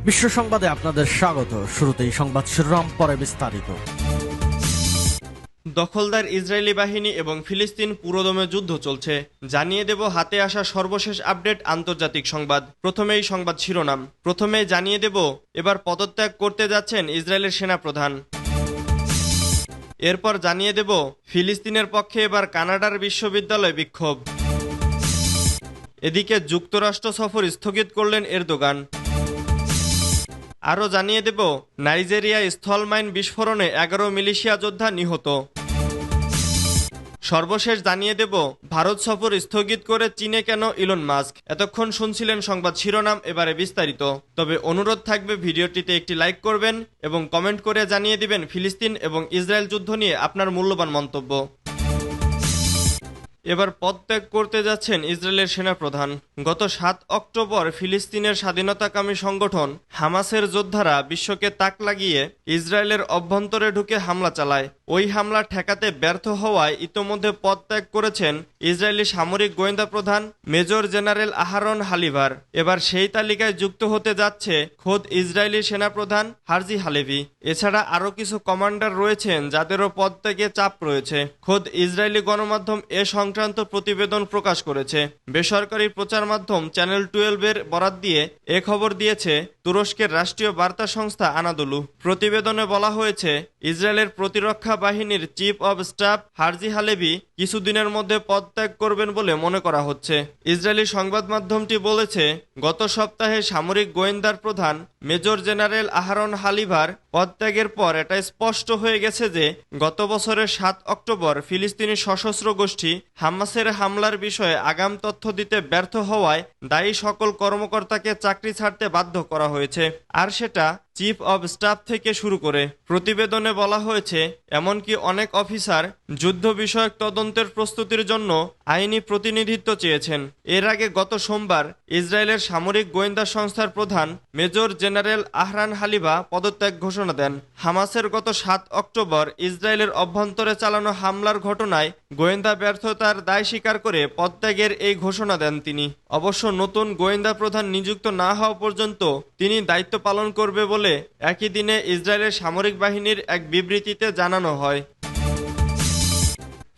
বিশ্ব সংবাদে আপনাদের স্বাগত। শুরুতেই সংবাদ শিরোনাম, পরে বিস্তারিত। দখলদার ইসরায়েলি বাহিনী এবং ফিলিস্তিন পুরোদমে যুদ্ধ চলছে, জানিয়ে দেব হাতে আসা সর্বশেষ আপডেট আন্তর্জাতিক সংবাদ। প্রথমেই সংবাদ শিরোনাম। প্রথমেই জানিয়ে দেব এবার পদত্যাগ করতে যাচ্ছেন ইসরায়েলের সেনাপ্রধান। এরপর জানিয়ে দেব ফিলিস্তিনের পক্ষে এবার কানাডার বিশ্ববিদ্যালয় বিক্ষোভ। এদিকে যুক্তরাষ্ট্র সফর স্থগিত করলেন এরদোগান। আরও জানিয়ে দেব নাইজেরিয়ায় স্থলমাইন বিস্ফোরণে 11 মিলিশিয়া যোদ্ধা নিহত। সর্বশেষ জানিয়ে দেব ভারত সফর স্থগিত করে চীনে কেন ইলন মাস্ক। এতক্ষণ শুনছিলেন সংবাদ শিরোনাম, এবারে বিস্তারিত। তবে অনুরোধ থাকবে ভিডিওটিতে একটি লাইক করবেন এবং কমেন্ট করে জানিয়ে দিবেন ফিলিস্তিন এবং ইসরায়েল যুদ্ধ নিয়ে আপনার মূল্যবান মন্তব্য। এবার পদত্যাগ করতে যাচ্ছেন ইসরায়েলের সেনাপ্রধান। গত 7 অক্টোবর ফিলিস্তিনের স্বাধীনতাকামী সংগঠন হামাসের যোদ্ধারা বিশ্বকে তাক লাগিয়ে ইসরায়েলের অভ্যন্তরে ঢুকে হামলা চালায়। ওই হামলা ঠেকাতে ব্যর্থ হওয়ায় ইতোমধ্যে পদত্যাগ করেছেন ইসরায়েলি সামরিক গোয়েন্দা প্রধান মেজর জেনারেল আহারন হালিভার। এবার সেই তালিকায় যুক্ত হতে যাচ্ছে খোদ ইসরায়েলি সেনাপ্রধান হার্জি হালেভি। এছাড়া আরও কিছু কমান্ডার রয়েছেন যাদেরও পদত্যাগে চাপ রয়েছে। খোদ ইসরায়েলি গণমাধ্যম এ সংক্রান্ত প্রতিবেদন প্রকাশ করেছে। বেসরকারি প্রচার মাধ্যম চ্যানেল 12-এর বরাত দিয়ে এ খবর দিয়েছে তুরস্কের রাষ্ট্রীয় বার্তা সংস্থা আনাদোলু। প্রতিবেদনে বলা হয়েছে ইসরায়েলের প্রতিরক্ষা বাহিনীর chief of staff Herzi Halevi কিছুদিনের মধ্যে পদত্যাগ করবেন বলে মনে করা হচ্ছে। ইসরায়েলি সংবাদ মাধ্যমটি বলেছে গত সপ্তাহে সামরিক গোয়েন্দার প্রধান মেজর জেনারেল আহারন হালিভার পদত্যাগের পর এটা স্পষ্ট হয়ে গেছে যে গত বছরের 7 অক্টোবর ফিলিস্তিনি সশস্ত্র গোষ্ঠী হামাসের হামলার বিষয়ে আগাম তথ্য দিতে ব্যর্থ হওয়ায় দায়ী সকল কর্মকর্তাকে চাকরি ছাড়তে বাধ্য করা হয়েছে, আর সেটা চিফ অব স্টাফ থেকে শুরু করে। প্রতিবেদনে বলা হয়েছে এমনকি অনেক অফিসার যুদ্ধ বিষয়ক তদন্তের প্রস্তুতির জন্য আইনি প্রতিনিধিত্ব চেয়েছেন। এর আগে গত সোমবার ইসরায়েলের সামরিক গোয়েন্দা সংস্থার প্রধান মেজর জেনারেল আহরান হালিভা পদত্যাগ ঘোষণা দেন। হামাসের গত 7 অক্টোবর ইসরায়েলের অভ্যন্তরে চালানো হামলার ঘটনায় গোয়েন্দা ব্যর্থতার দায় স্বীকার করে পদত্যাগের এই ঘোষণা দেন তিনি। অবশ্য নতুন গোয়েন্দা প্রধান নিযুক্ত না হওয়া পর্যন্ত তিনি দায়িত্ব পালন করবে বলে একই দিনে ইসরায়েলের সামরিক বাহিনীর এক বিবৃতিতে জানানো হয়।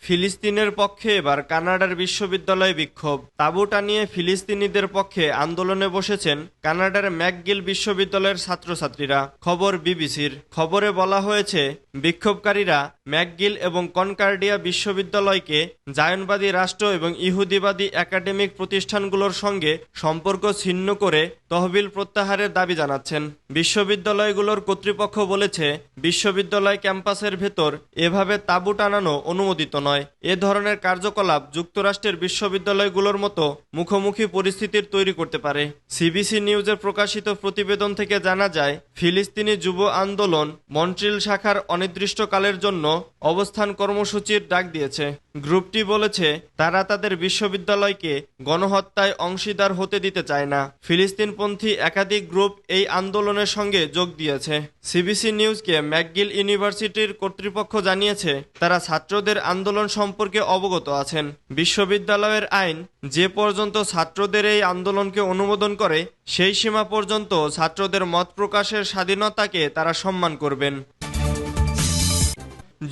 ফিলিস্তিনের পক্ষে এবার কানাডার বিশ্ববিদ্যালয়ে বিক্ষোভ। তাঁবু টানিয়ে ফিলিস্তিনিদের পক্ষে আন্দোলনে বসেছেন কানাডার ম্যাকগিল বিশ্ববিদ্যালয়ের ছাত্রছাত্রীরা। খবর বিবিসির। খবরে বলা হয়েছে বিক্ষোভকারীরা ম্যাকগিল এবং কনকার্ডিয়া বিশ্ববিদ্যালয়কে জায়নবাদী রাষ্ট্র এবং ইহুদিবাদী একাডেমিক প্রতিষ্ঠানগুলোর সঙ্গে সম্পর্ক ছিন্ন করে তহবিল প্রত্যাহারের দাবি জানাচ্ছেন। বিশ্ববিদ্যালয়গুলোর কর্তৃপক্ষ বলেছে বিশ্ববিদ্যালয় ক্যাম্পাসের ভেতর এভাবে তাঁবু টানানো অনুমোদিত নয়। এ ধরনের কার্যকলাপ যুক্তরাষ্ট্রের বিশ্ববিদ্যালয়গুলোর মতো মুখোমুখি পরিস্থিতির তৈরি করতে পারে। সিবিসি নিউজের প্রকাশিত প্রতিবেদন থেকে জানা যায় ফিলিস্তিনি যুব আন্দোলন মন্ট্রিল শাখার অনির্দিষ্টকালের জন্য অবস্থান কর্মসূচির ডাক দিয়েছে। গ্রুপটি বলেছে তারা তাদের বিশ্ববিদ্যালয়কে গণহত্যায় অংশীদার হতে দিতে চায় না। ফিলিস্তিনপন্থী একাধিক গ্রুপ এই আন্দোলনের সঙ্গে যোগ দিয়েছে। সিবিসি নিউজকে ম্যাকগিল ইউনিভার্সিটির কর্তৃপক্ষ জানিয়েছে তারা ছাত্রদের আন্দোলন সম্পর্কে অবগত আছেন। বিশ্ববিদ্যালয়ের আইন যে পর্যন্ত ছাত্রদের এই আন্দোলনকে অনুমোদন করে সেই সীমা পর্যন্ত ছাত্রদের মত প্রকাশের স্বাধীনতাকে তারা সম্মান করবেন।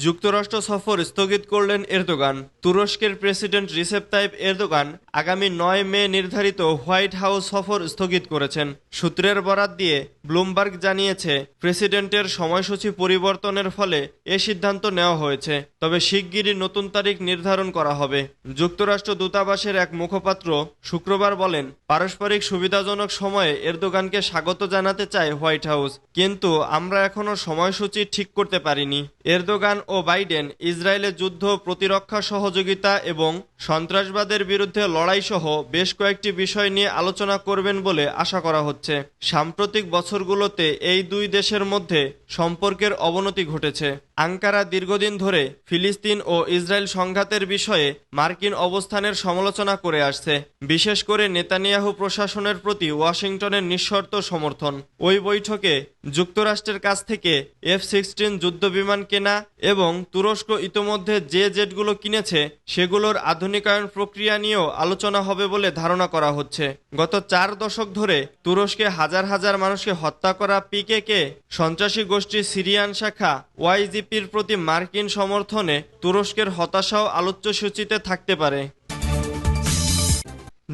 যুক্তরাষ্ট্র সফর স্থগিত করলেন এরদোগান। তুরস্কের প্রেসিডেন্ট রিসেপ তাইপ এরদোগান আগামী 9 মে নির্ধারিত হোয়াইট হাউস সফর স্থগিত করেছেন। সূত্রের বরাত দিয়ে ব্লুমবার্গ জানিয়েছে প্রেসিডেন্টের সময়সূচি পরিবর্তনের ফলে এ সিদ্ধান্ত নেওয়া হয়েছে, তবে শিগগিরই নতুন তারিখ নির্ধারণ করা হবে। যুক্তরাষ্ট্র দূতাবাসের এক মুখপাত্র শুক্রবার বলেন পারস্পরিক সুবিধাজনক সময়ে এরদোগানকে স্বাগত জানাতে চায় হোয়াইট হাউস, কিন্তু আমরা এখনো সময়সূচি ঠিক করতে পারিনি। এরদোগান ও বাইডেন ইসরায়েলে যুদ্ধ, প্রতিরক্ষা সহযোগিতা এবং সন্ত্রাসবাদের বিরুদ্ধে লড়াই সহ বেশ কয়েকটি বিষয় নিয়ে আলোচনা করবেন বলে আশা করা হচ্ছে। সাম্প্রতিক বছরগুলোতে এই দুই দেশের মধ্যে সম্পর্কের অবনতি ঘটেছে। আঙ্কারা দীর্ঘদিন ধরে ফিলিস্তিন ও ইসরায়েল সংঘাতের বিষয়ে মার্কিন অবস্থানের সমালোচনা করে আসছে, বিশেষ করে নেতানিয়াহু প্রশাসনের প্রতি ওয়াশিংটনের নিঃশর্ত সমর্থন। ওই বৈঠকে যুক্তরাষ্ট্রের কাছ থেকে F-16 যুদ্ধবিমান কেনা এবং তুরস্ক ইতোমধ্যে যে জেটগুলো কিনেছে সেগুলোর আধুনিকায়ন প্রক্রিয়া নিয়েও আলোচনা হবে বলে ধারণা করা হচ্ছে। গত 4 দশক ধরে তুরস্কে হাজার হাজার মানুষকে হত্যা করা পিকেকে সন্ত্রাসী গোষ্ঠী সিরিয়ান শাখা ওয়াইজিপির প্রতি মার্কিন সমর্থনে তুরস্কের হতাশাও আলোচ্যসূচিতে থাকতে পারে।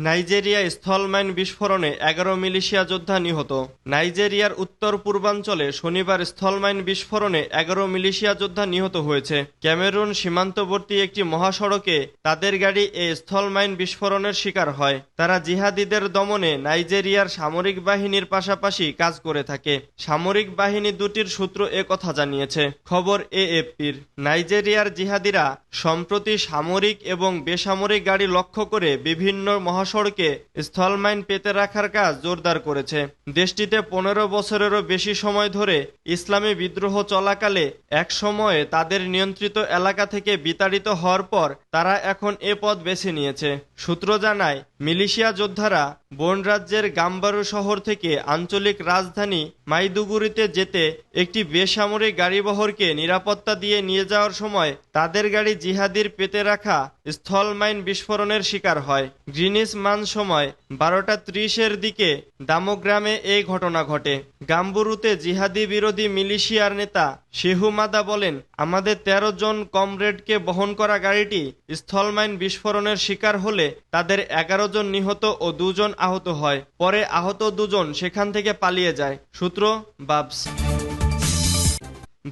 নাইজেরিয়া স্থলমাইন বিস্ফোরণে 11 মিলিশিয়া যোদ্ধা নিহত। নাইজেরিয়ার উত্তর পূর্বাঞ্চলে শনিবার স্থলমাইন বিস্ফোরণে 11 মিলিশিয়া যোদ্ধা নিহত হয়েছে। ক্যামেরুন সীমান্তবর্তী একটি মহাসড়কে তাদের গাড়ি এই স্থলমাইন বিস্ফোরণের শিকার হয়। তারা জিহাদিদের দমনে নাইজেরিয়ার সামরিক বাহিনীর পাশাপাশি কাজ করে থাকে। সামরিক বাহিনী দুটির সূত্র কথা জানিয়েছে। খবর এএফপির। নাইজেরিয়ার জিহাদিরা সম্প্রতি সামরিক এবং বেসামরিক গাড়ি লক্ষ্য করে বিভিন্ন মহাসড়কে স্থলমাইন পেতে রাখার কাজ জোরদার করেছে। দেশটিতে 15 বছরেরও বেশি সময় ধরে ইসলামী বিদ্রোহ চলাকালে এক সময়ে তাদের নিয়ন্ত্রিত এলাকা থেকে বিতাড়িত হওয়ার পর তারা এখন এ পথ বেছে নিয়েছে। সূত্র জানায়, মিলিশিয়া যোদ্ধারা বন রাজ্যের গাম্বারু শহর থেকে আঞ্চলিক রাজধানী মাইদুগুরিতে যেতে একটি বেসামরিক গাড়িবহরকে নিরাপত্তা দিয়ে নিয়ে যাওয়ার সময় তাদের গাড়ি জিহাদির পেতে রাখা স্থলমাইন বিস্ফোরণের শিকার হয়। গ্রিনিচ মান সময় 12:30-এর দিকে দামোগ্রামে এই ঘটনা ঘটে। গাম্বুরুতে জিহাদি বিরোধী মিলিশিয়ার নেতা শেহুমাদা বলেন, আমাদের 13 জন কমরেডকে বহন করা গাড়িটি স্থলমাইন বিস্ফোরণের শিকার হলে তাদের 11 জন নিহত ও 2 জন আহত হয়। পরে আহত 2 জন সেখান থেকে পালিয়ে যায়। সূত্র বাবস।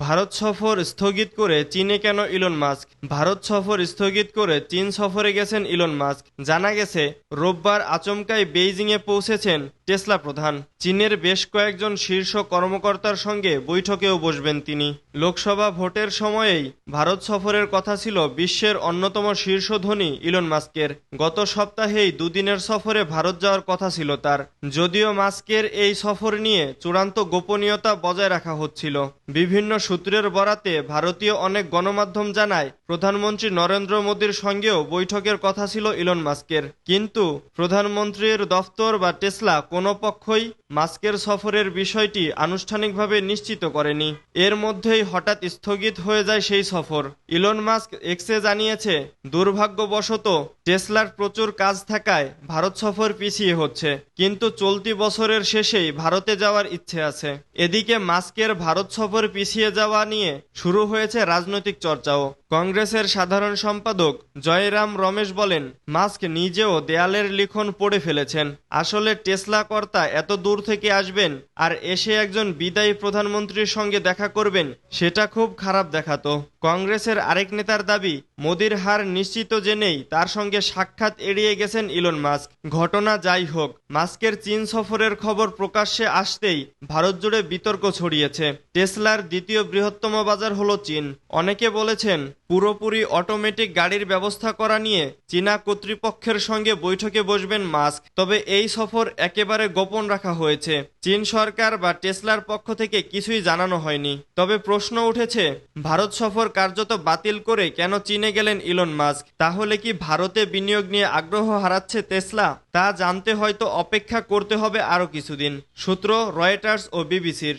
ভারত সফর স্থগিত করে চীনে কেন ইলন মাস্ক? ভারত সফর স্থগিত করে চীন সফরে গেছেন ইলন মাস্ক। জানা গেছে, রোববার আচমকাই বেইজিংয়ে পৌঁছেছেন টেসলা প্রধান। চীনের বেশ কয়েকজন শীর্ষ কর্মকর্তার সঙ্গে বৈঠকেও বসবেন তিনি। লোকসভা ভোটের সময়েই ভারত সফরের কথা ছিল বিশ্বের অন্যতম শীর্ষ ধনী ইলন মাস্কের। গত সপ্তাহেই 2 দিনের সফরে ভারত যাওয়ার কথা ছিল তার। যদিও মাস্কের এই সফর নিয়ে চূড়ান্ত গোপনীয়তা বজায় রাখা হচ্ছিল। বিভিন্ন সূত্রের বরাতে ভারতীয় অনেক গণমাধ্যম জানায়, প্রধানমন্ত্রী নরেন্দ্র মোদীর সঙ্গেও বৈঠকের কথা ছিল ইলন মাস্কের। কিন্তু প্রধানমন্ত্রীর দফতর বা টেসলা কোনো পক্ষই মাস্কের সফরের বিষয়টি আনুষ্ঠানিকভাবে নিশ্চিত করেনি। এর মধ্যেই হঠাৎ স্থগিত হয়ে যায় সেই সফর। ইলন মাস্ক এক্সে জানিয়েছে, দুর্ভাগ্যবশত টেসলার প্রচুর কাজ থাকায় ভারত সফর পিছিয়ে হচ্ছে, কিন্তু চলতি বছরের শেষেই ভারতে যাওয়ার ইচ্ছে আছে। এদিকে মাস্কের ভারত সফর পিছিয়ে যাওয়া নিয়ে শুরু হয়েছে রাজনৈতিক চর্চাও। কংগ্রেসের সাধারণ সম্পাদক জয়রাম রমেশ বলেন, মাস্ক নিজেও দেয়ালের লিখন পড়ে ফেলেছেন। আসলে টেসলা কর্তা এত দূর থেকে আসবেন আর এসে একজন বিদায়ী প্রধানমন্ত্রীর সঙ্গে দেখা করবেন, সেটা খুব খারাপ দেখাতো। কংগ্রেসের আরেক নেতার দাবি, মোদির হার নিশ্চিত জেনেই তার সঙ্গে সাক্ষাৎ এড়িয়ে গেছেন ইলন মাস্ক। ঘটনা যাই হোক, মাস্কের চীন সফরের খবর প্রকাশ্যে আসতেই ভারত জুড়ে বিতর্ক ছড়িয়েছে। টেসলার দ্বিতীয় বৃহত্তম বাজার হলো চীন। অনেকে বলেছেন, পুরোপুরি অটোমেটিক গাড়ির ব্যবস্থা করা নিয়ে চীনা কর্তৃপক্ষের সঙ্গে বৈঠকে বসবেন মাস্ক। তবে এই সফর একেবারে গোপন রাখা হয়েছে। চীন সরকার বা টেসলার পক্ষ থেকে কিছুই জানানো হয়নি। তবে প্রশ্ন উঠেছে, ভারত সফর কার্যত বাতিল করে কেন চীনে গেলেন ইলন মাস্ক? তাহলে কি ভারতে বিনিয়োগ নিয়ে আগ্রহ হারাচ্ছে টেসলা? তা জানতে হয়তো অপেক্ষা করতে হবে আরো কিছুদিন। সূত্র রয়টার্স ও বিবিসির।